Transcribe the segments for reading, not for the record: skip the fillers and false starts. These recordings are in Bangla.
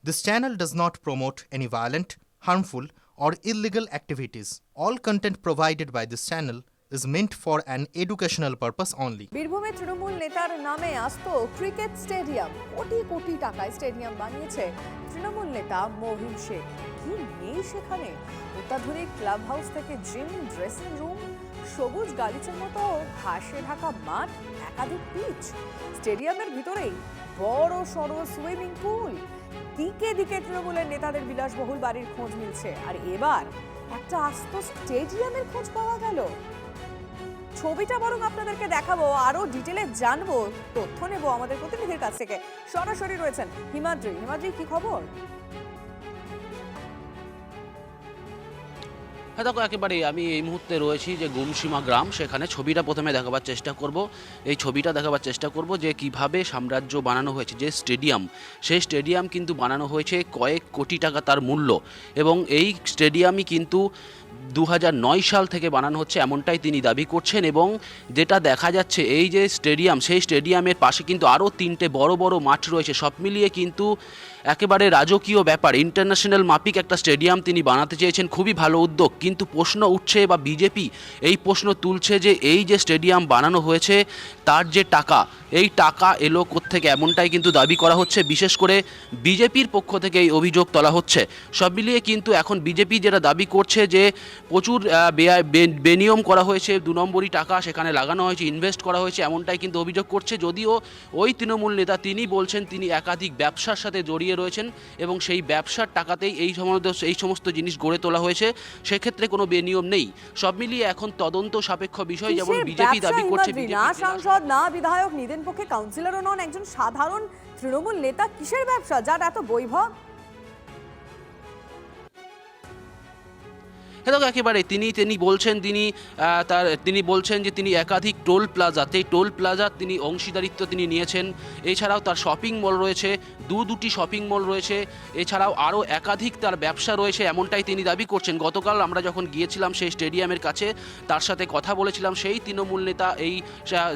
This channel does not promote any violent, harmful, or illegal activities. All content provided by this channel is meant for an educational purpose only. বীরভূমে তৃণমূল নেতার নামে আসতো ক্রিকেট স্টেডিয়াম, কোটি কোটি টাকায় স্টেডিয়াম বানিয়েছে তৃণমূল নেতা মহিম শেখ। কি নেই সেখানে? অত্যাধুনিক ক্লাব হাউস থেকে জিম, ড্রেসিং রুম, সবুজ গালিচার মতো ঘাসে ঢাকা মাঠ, একাধিক পিচ, স্টেডিয়ামের ভিতরেই বড় সড়ো সুইমিং পুল। দিকে দিকে তৃণমূলের নেতাদের বিলাসবহুল বাড়ির খোঁজ মিলছে, আর এবার একটা আস্ত স্টেডিয়ামের খোঁজ পাওয়া গেল। ছবিটা বরং আপনাদেরকে দেখাবো, আরো ডিটেলে জানবো, তথ্য নেব আমাদের প্রতিনিধির কাছ থেকে। সরাসরি রয়েছেন হিমাদ্রি। হিমাদ্রি, কি খবর? হ্যাঁ দেখো, একেবারেই আমি এই মুহূর্তে রয়েছি যে গুমসীমা গ্রাম, সেখানে ছবিটা প্রথমে দেখাবার চেষ্টা করব। এই ছবিটা দেখাবার চেষ্টা করব যে কিভাবে সাম্রাজ্য বানানো হয়েছে। যে স্টেডিয়াম, সেই স্টেডিয়াম কিন্তু বানানো হয়েছে কয়েক কোটি টাকা তার মূল্য, এবং এই স্টেডিয়ামই কিন্তু 2009 সাল থেকে বানানো হচ্ছে এমনটাই তিনি দাবি করছেন। এবং যেটা দেখা যাচ্ছে, এই যে স্টেডিয়াম, সেই স্টেডিয়ামের পাশে কিন্তু আরও 3টে বড় বড় মাঠ রয়েছে। সব মিলিয়ে কিন্তু একেবারে রাজকীয় ব্যাপার। ইন্টারন্যাশনাল মাপিক একটা স্টেডিয়াম তিনি বানাতে চেয়েছেন, খুবই ভালো উদ্যোগ। কিন্তু প্রশ্ন উঠছে, বা বিজেপি এই প্রশ্ন তুলছে যে এই যে স্টেডিয়াম বানানো হয়েছে তার যে টাকা, এই টাকা এলো কোত্থেকে, এমনটাই কিন্তু দাবি করা হচ্ছে। বিশেষ করে বিজেপির পক্ষ থেকে এই অভিযোগ তোলা হচ্ছে। সব মিলিয়ে কিন্তু এখন বিজেপি যেটা দাবি করছে যে প্রচুর বেনিয়ম করা হয়েছে, 2 নম্বরই টাকা সেখানে লাগানো হয়েছে, ইনভেস্ট করা হয়েছে, এমনটাই কিন্তু অভিযোগ করছে। যদিও ওই তৃণমূল নেতা তিনি বলছেন তিনি একাধিক ব্যবসার সাথে জড়িয়ে রয়েছেন, এবং সেই ব্যবসার টাকাতেই এই সমস্ত জিনিস গড়ে তোলা হয়েছে, সেক্ষেত্রে কোনো বেনিয়ম নেই। সব মিলিয়ে এখন তদন্ত সাপেক্ষ বিষয়, যেমন বিজেপি দাবি করছে। না সাংসদ, না বিধায়ক, নিদেন পক্ষে কাউন্সিলরও নন, একজন সাধারণ তৃণমূল নেতা, কিসের ব্যবসা যার এত বৈভব? হ্যাঁ দেখো, একেবারে তিনি বলছেন যে তিনি একাধিক টোল প্লাজা তিনি অংশীদারিত্ব তিনি নিয়েছেন। এছাড়াও তার শপিং মল রয়েছে, দুটি শপিং মল রয়েছে, এছাড়াও আরও একাধিক তার ব্যবসা রয়েছে, এমনটাই তিনি দাবি করছেন। গতকাল আমরা যখন গিয়েছিলাম সেই স্টেডিয়ামের কাছে, তার সাথে কথা বলেছিলাম, সেই তৃণমূল নেতা, এই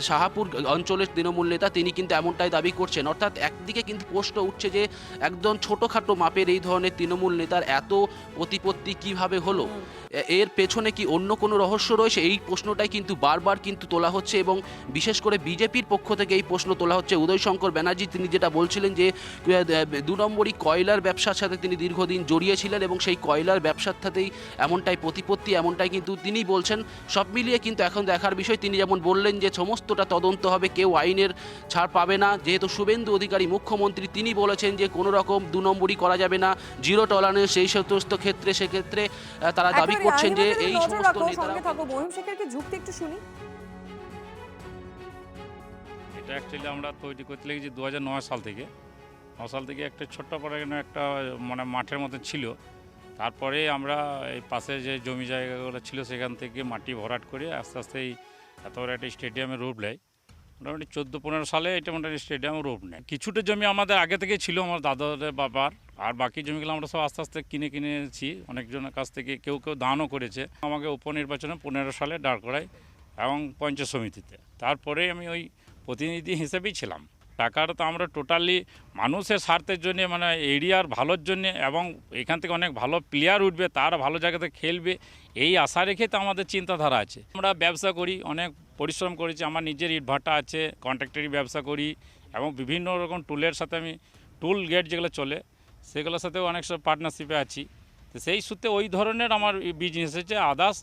শাহাপুর অঞ্চলের তৃণমূল নেতা, তিনি কিন্তু এমনটাই দাবি করছেন। অর্থাৎ একদিকে কিন্তু প্রশ্ন উঠছে যে একদম ছোটোখাটো মাপের এই ধরনের তৃণমূল নেতার এত প্রতিপত্তি কিভাবে হলো, এর পেছনে কি অন্য কোনো রহস্য রয়েছে? এই প্রশ্নটাই কিন্তু বারবার কিন্তু তোলা হচ্ছে, এবং বিশেষ করে বিজেপির পক্ষ থেকে এই প্রশ্ন তোলা হচ্ছে। উদয় শঙ্কর ব্যানার্জি তিনি যেটা বলছিলেন যে 2 নম্বরই কয়লার ব্যবসার সাথে তিনি দীর্ঘদিন জড়িয়েছিলেন, এবং সেই কয়লার ব্যবসার সাথেই এমনটাই প্রতিপত্তি, এমনটাই কিন্তু তিনি বলছেন। সব মিলিয়ে কিন্তু এখন দেখার বিষয়। তিনি যেমন বললেন যে সমস্তটা তদন্ত হবে, কেউ আইনের ছাড় পাবে না। যেহেতু শুভেন্দু অধিকারী মুখ্যমন্ত্রী, তিনি বলেছেন যে কোনো রকম 2 নম্বরই করা যাবে না, জিরো টলারেন্স সেই সমস্ত ক্ষেত্রে, সেক্ষেত্রে তারা দাবি করছেন যে এই সমস্ত নেতারা। মহিম শেখের কি যুক্তি একটু শুনি। এটা অ্যাকচুয়ালি আমরা তৈরি করতে লেগেছি 2009 সাল থেকে একটা ছোট্ট পড়ানো একটা মানে মাঠের মতো ছিল। তারপরে আমরা এই পাশে যে জমি জায়গাগুলো ছিল সেখান থেকে মাটি ভরাট করে আস্তে আস্তে এই এত বড় একটা স্টেডিয়ামের রূপ নেয়। মোটামুটি 14-15 সালে এটা মোটামুটি স্টেডিয়ামের রূপ নেয়। কিছুটা জমি আমাদের আগে থেকে ছিল, আমার দাদাদের বাবার, আর বাকি জমিগুলো আমরা সব আস্তে আস্তে কিনেছি অনেকজনের কাছ থেকে, কেউ দানও করেছে। আমাকে উপনির্বাচনে 15 সালে দাঁড় করায়, এবং পঞ্চায়েত সমিতিতে। তারপরে আমি ওই প্রতিনিধি হিসেবেই ছিলাম। টাকাটা তো আমরা টোটালি মানুষের স্বার্থের জন্য, মানে এরিয়ার ভালোর জন্য, এবং এখান থেকে অনেক ভালো প্লেয়ার উঠবে, তারা ভালো জায়গাতে খেলবে, এই আশা রেখে তো আমাদের চিন্তাধারা আছে। আমরা ব্যবসা করি, অনেক পরিশ্রম করেছি, আমার নিজের ইটভাটা আছে, কন্ট্রাক্টরি ব্যবসা করি, এবং বিভিন্ন রকম টুলের সাথে আমি টুল গেট যেগুলো চলে সেগুলোর সাথেও অনেক সব পার্টনারশিপে আছি। তো সেই সূত্রে ওই ধরনের আমার বিজনেস হচ্ছে, আদার্স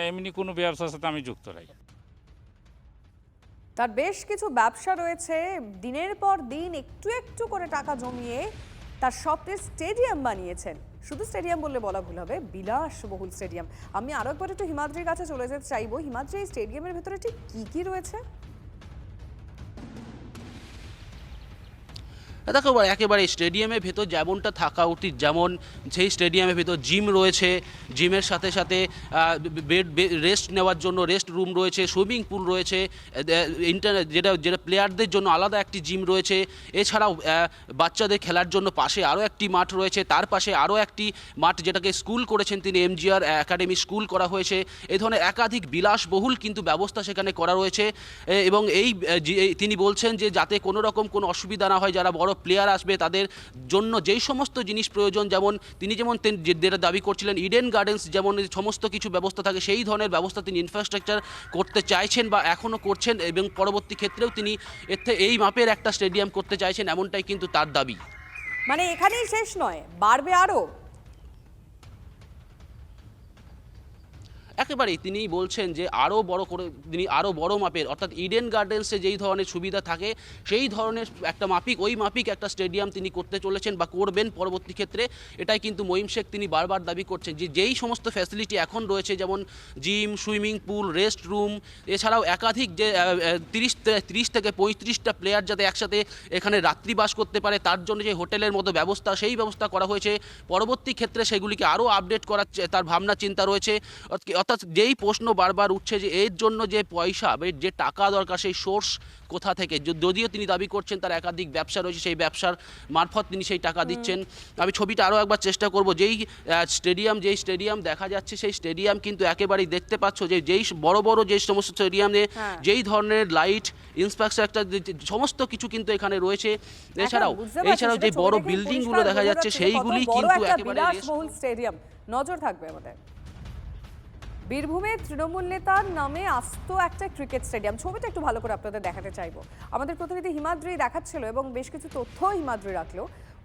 এমনি কোনো ব্যবসার সাথে আমি যুক্ত নাই। তার বেশ কিছু ব্যবসা রয়েছে, দিনের পর দিন একটু একটু করে টাকা জমিয়ে তার স্বপ্নের স্টেডিয়াম বানিয়েছেন। শুধু স্টেডিয়াম বললে বলা ভুল হবে, বিলাসবহুল স্টেডিয়াম। আমি আরো একবার একটু হিমাদ্রির কাছে চলে যেতে চাইবো। হিমাদ্রি, এই স্টেডিয়ামের ভেতরে ঠিক কি রয়েছে? দেখো, একেবারে স্টেডিয়ামের ভেতর যেমনটা থাকা উচিত, যেমন সেই স্টেডিয়ামের ভেতর জিম রয়েছে, জিমের সাথে সাথে রেস্ট নেওয়ার জন্য রেস্ট রুম রয়েছে, সুইমিং পুল রয়েছে, যেটা প্লেয়ারদের জন্য আলাদা একটি জিম রয়েছে। এছাড়াও বাচ্চাদের খেলার জন্য পাশে আরও একটি মাঠ রয়েছে, তার পাশে আরও একটি মাঠ যেটাকে স্কুল করেছেন তিনি, MGR একাডেমি স্কুল করা হয়েছে। এই ধরনের একাধিক বিলাসবহুল কিন্তু ব্যবস্থা সেখানে করা রয়েছে, এবং তিনি বলছেন যে যাতে কোনো রকম কোনো অসুবিধা না হয়, যারা বড় বড় প্লেয়ার আসবে তাদের জন্য যেই সমস্ত জিনিস প্রয়োজন, যেমন তিনি যেটা দাবি করছিলেন ইডেন গার্ডেন্স যেমন সমস্ত কিছু ব্যবস্থা থাকে সেই ধরনের ব্যবস্থা তিনি ইনফ্রাস্ট্রাকচার করতে চাইছেন বা এখনও করছেন, এবং পরবর্তী ক্ষেত্রেও তিনি এই মাপের একটা স্টেডিয়াম করতে চাইছেন, এমনটাই কিন্তু তার দাবি। মানে এখানেই শেষ নয়, বাড়বে আরো? একেবারেই তিনি বলছেন যে আরও বড় করে তিনি আরও বড় মাপের, অর্থাৎ ইডেন গার্ডেন্সে যেই ধরনের সুবিধা থাকে সেই ধরনের একটা মাপিক একটা স্টেডিয়াম তিনি করতে চলেছেন বা করবেন পরবর্তী ক্ষেত্রে। এটাই কিন্তু মহিম শেখ তিনি বারবার দাবি করছেন যে যেই সমস্ত ফ্যাসিলিটি এখন রয়েছে, যেমন gym, swimming pool, rest room, এছাড়াও একাধিক যে 30 থেকে 35টা প্লেয়ার যাতে একসাথে এখানে রাত্রিবাস করতে পারে তার জন্য যে হোটেলের মতো ব্যবস্থা, সেই ব্যবস্থা করা হয়েছে। পরবর্তী ক্ষেত্রে সেগুলিকে আরও আপডেট করার তার ভাবনা চিন্তা রয়েছে। অর্থাৎ যেই প্রশ্ন বারবার উঠছে যে এর জন্য যে পয়সা বা যে টাকা দরকার সেই সোর্স কোথা থেকে, যদিও তিনি দাবি করছেন তার একাধিক ব্যবসা রয়েছে, সেই ব্যবসার মারফত তিনি সেই টাকা দিচ্ছেন। আমি ছবিটা আরও একবার চেষ্টা করব। যেই স্টেডিয়াম দেখা যাচ্ছে সেই স্টেডিয়াম কিন্তু একেবারেই দেখতে পাচ্ছ যে যেই বড় যে সমস্ত স্টেডিয়ামে যেই ধরনের লাইট, ইনফ্রাস্ট্রাকচার সমস্ত কিছু কিন্তু এখানে রয়েছে। এছাড়াও যে বড় বিল্ডিংগুলো দেখা যাচ্ছে সেইগুলি কিন্তু একেবারে স্টেডিয়াম। নজর থাকবে আমাদের। বীরভূমের তৃণমূল নেতার নামে আস্ত একটা ক্রিকেট স্টেডিয়াম, ছবিটা একটু ভালো করে আপনাদের দেখাতে চাইবো। আমাদের প্রতিনিধি হিমাদ্রি দেখাচ্ছিল এবং বেশ কিছু তথ্য হিমাদ্রি রাখলো।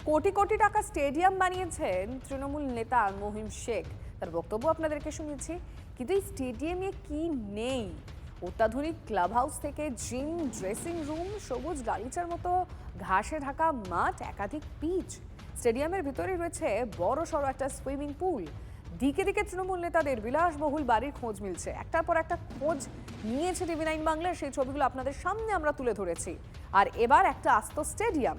কোটি কোটি টাকা স্টেডিয়াম বানিয়েছেন তৃণমূল নেতা মহিম শেখ, তার বক্তব্য আপনাদেরকে শুনিয়েছি। কিন্তু এই স্টেডিয়ামে কি নেই? অত্যাধুনিক ক্লাব হাউস থেকে জিম, ড্রেসিং রুম, সবুজ গালিচার মতো ঘাসে ঢাকা মাঠ, একাধিক পিচ। স্টেডিয়ামের ভিতরে রয়েছে বড় সড়ো একটা সুইমিং পুল। দিকে দিকে তৃণমূল নেতাদের বিলাসবহুল বাড়ির খোঁজ মিলছে। একটার পর একটা খোঁজ নিয়েছে টিভি9 বাংলার, সেই ছবিগুলো আপনাদের সামনে আমরা তুলে ধরেছি। আর এবার একটা আস্ত স্টেডিয়াম।